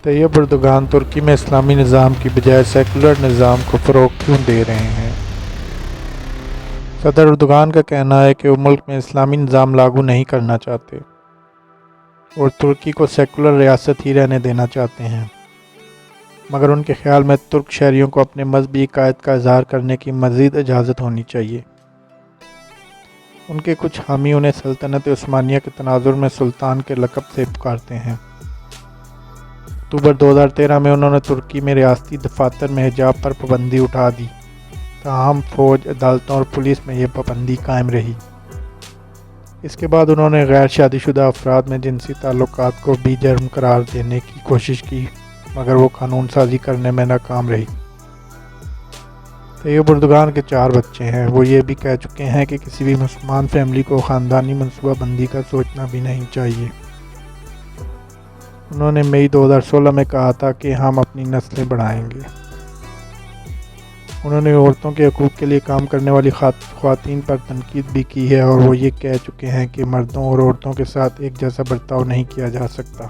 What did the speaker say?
Tayyip Erdogan ترکی میں اسلامی نظام کی بجائے سیکولر نظام کو فروغ کیوں دے رہے ہیں؟ صدر اردگان کا کہنا ہے کہ وہ ملک میں اسلامی نظام لاگو نہیں کرنا چاہتے اور ترکی کو سیکولر ریاست ہی رہنے دینا چاہتے ہیں، مگر ان کے خیال میں ترک شہریوں کو اپنے مذہبی عقائد کا اظہار کرنے کی مزید اجازت ہونی چاہیے۔ ان کے کچھ حامی انہیں سلطنت عثمانیہ کے تناظر میں سلطان کے لقب سے پکارتے ہیں۔ اکتوبر 2013 میں انہوں نے ترکی میں ریاستی دفاتر میں حجاب پر پابندی اٹھا دی، تاہم فوج، عدالتوں اور پولیس میں یہ پابندی قائم رہی۔ اس کے بعد انہوں نے غیر شادی شدہ افراد میں جنسی تعلقات کو بھی جرم قرار دینے کی کوشش کی، مگر وہ قانون سازی کرنے میں ناکام رہی۔ طیب اردگان کے 4 بچے ہیں۔ وہ یہ بھی کہہ چکے ہیں کہ کسی بھی مسلمان فیملی کو خاندانی منصوبہ بندی کا سوچنا بھی نہیں چاہیے۔ انہوں نے مئی 2016 میں کہا تھا کہ ہم اپنی نسلیں بڑھائیں گے۔ انہوں نے عورتوں کے حقوق کے لیے کام کرنے والی خواتین پر تنقید بھی کی ہے اور وہ یہ کہہ چکے ہیں کہ مردوں اور عورتوں کے ساتھ ایک جیسا برتاؤ نہیں کیا جا سکتا۔